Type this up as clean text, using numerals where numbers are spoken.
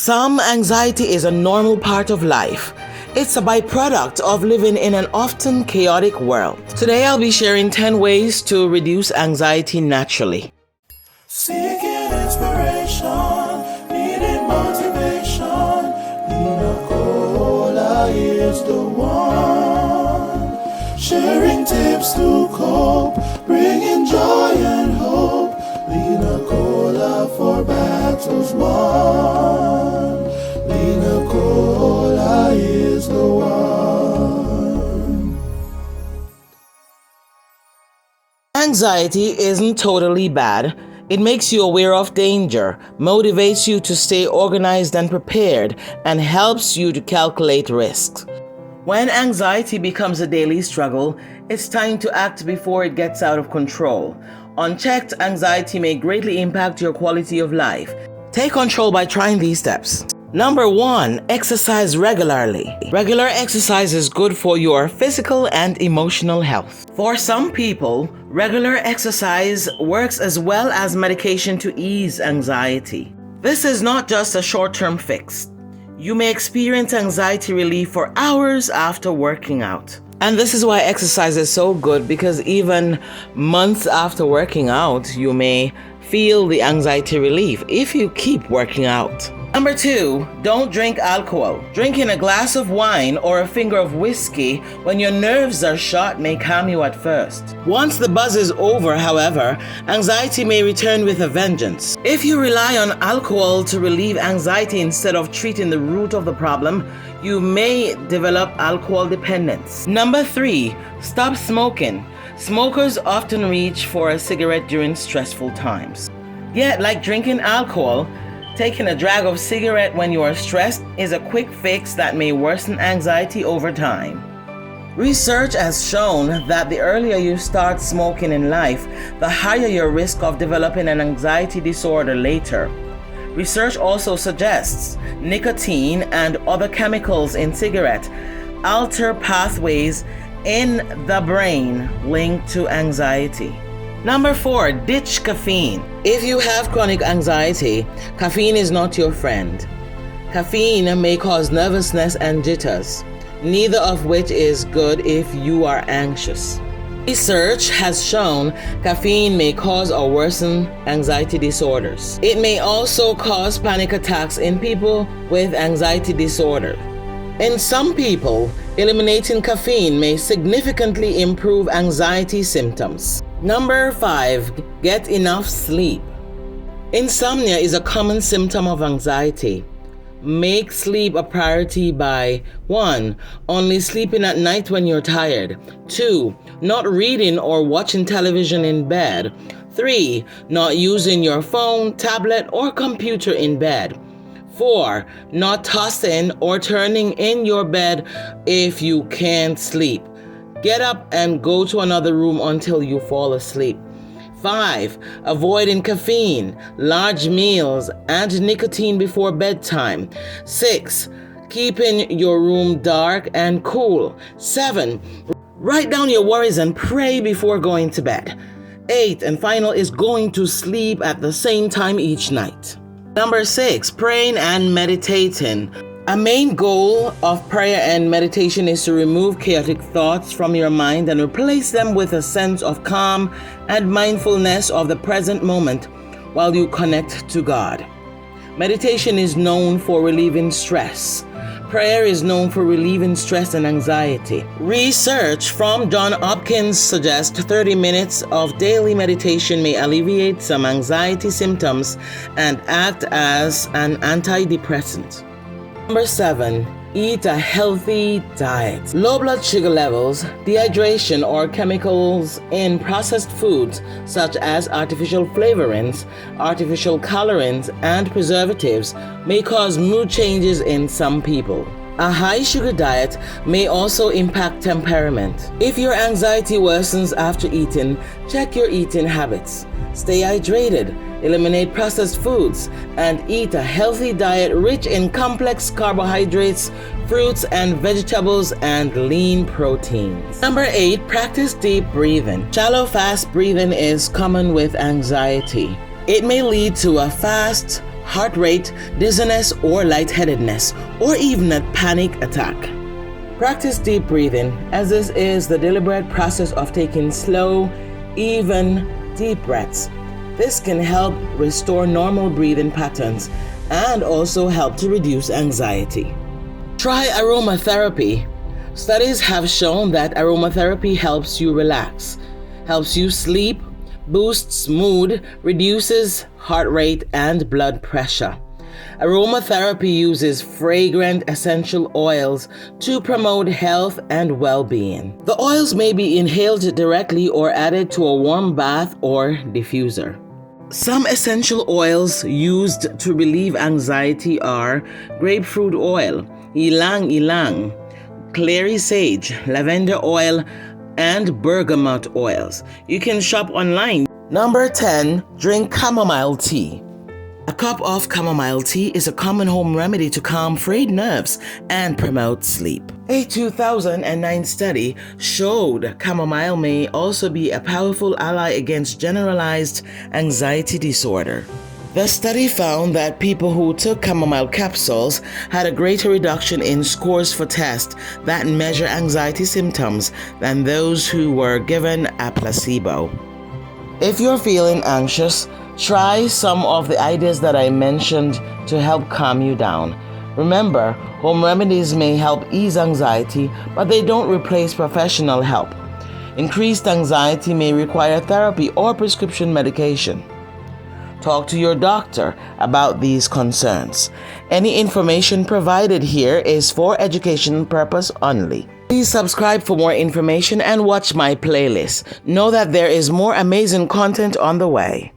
Some anxiety is a normal part of life. It's a byproduct of living in an often chaotic world. Today I'll be sharing 10 ways to reduce anxiety naturally. Seeking inspiration, needing motivation, Nina Cola is the one. Sharing tips to cope, bringing joy and hope, Nina Cola for battles won. Nina Cola is the one. Anxiety isn't totally bad. It makes you aware of danger, motivates you to stay organized and prepared, and helps you to calculate risks. When anxiety becomes a daily struggle, it's time to act before it gets out of control. Unchecked, anxiety may greatly impact your quality of life. Take control by trying these steps. Number 1, exercise regularly. Regular exercise is good for your physical and emotional health. For some people, regular exercise works as well as medication to ease anxiety. This is not just a short-term fix. You may experience anxiety relief for hours after working out. And this is why exercise is so good, because even months after working out, you may feel the anxiety relief if you keep working out. Number 2, don't drink alcohol. Drinking a glass of wine or a finger of whiskey when your nerves are shot may calm you at first. Once the buzz is over, however, anxiety may return with a vengeance. If you rely on alcohol to relieve anxiety instead of treating the root of the problem, you may develop alcohol dependence. Number 3, stop smoking. Smokers often reach for a cigarette during stressful times. Yet, like drinking alcohol, taking a drag of cigarette when you are stressed is a quick fix that may worsen anxiety over time. Research has shown that the earlier you start smoking in life, the higher your risk of developing an anxiety disorder later. Research also suggests nicotine and other chemicals in cigarette alter pathways in the brain linked to anxiety. Number 4, ditch caffeine. If you have chronic anxiety, caffeine is not your friend. Caffeine may cause nervousness and jitters, neither of which is good if you are anxious. Research has shown caffeine may cause or worsen anxiety disorders. It may also cause panic attacks in people with anxiety disorder. In some people, eliminating caffeine may significantly improve anxiety symptoms. Number 5, get enough sleep. Insomnia is a common symptom of anxiety. Make sleep a priority by 1, only sleeping at night when you're tired. 2, not reading or watching television in bed. 3, not using your phone, tablet, or computer in bed. 4, not tossing or turning in your bed if you can't sleep. Get up and go to another room until you fall asleep. 5, avoiding caffeine, large meals, and nicotine before bedtime. 6, keeping your room dark and cool. 7, write down your worries and pray before going to bed. 8, and final is going to sleep at the same time each night. Number 6, praying and meditating. A main goal of prayer and meditation is to remove chaotic thoughts from your mind and replace them with a sense of calm and mindfulness of the present moment while you connect to God. Meditation is known for relieving stress. Prayer is known for relieving stress and anxiety. Research from Johns Hopkins suggests 30 minutes of daily meditation may alleviate some anxiety symptoms and act as an antidepressant. Number 7, eat a healthy diet. Low blood sugar levels, dehydration, or chemicals in processed foods such as artificial flavorings, artificial colorants, and preservatives may cause mood changes in some people. A high sugar diet may also impact temperament. If your anxiety worsens after eating, check your eating habits. Stay hydrated, eliminate processed foods, and eat a healthy diet rich in complex carbohydrates, fruits and vegetables, and lean proteins. Number 8, practice deep breathing. Shallow, fast breathing is common with anxiety. It may lead to a fast, heart rate, dizziness or lightheadedness, or even a panic attack. Practice deep breathing, as this is the deliberate process of taking slow, even, deep breaths. This can help restore normal breathing patterns and also help to reduce anxiety. Try aromatherapy. Studies have shown that aromatherapy helps you relax, helps you sleep, boosts mood, reduces heart rate and blood pressure. Aromatherapy uses fragrant essential oils to promote health and well-being. The oils may be inhaled directly or added to a warm bath or diffuser. Some essential oils used to relieve anxiety are grapefruit oil, ylang ylang, clary sage, lavender oil, and bergamot oils. You can shop online. Number 10, drink chamomile tea. A cup of chamomile tea is a common home remedy to calm frayed nerves and promote sleep. A 2009 study showed chamomile may also be a powerful ally against generalized anxiety disorder. The study found that people who took chamomile capsules had a greater reduction in scores for tests that measure anxiety symptoms than those who were given a placebo. If you're feeling anxious, try some of the ideas that I mentioned to help calm you down. Remember, home remedies may help ease anxiety, but they don't replace professional help. Increased anxiety may require therapy or prescription medication. Talk to your doctor about these concerns. Any information provided here is for education purpose only. Please subscribe for more information and watch my playlist. Know that there is more amazing content on the way.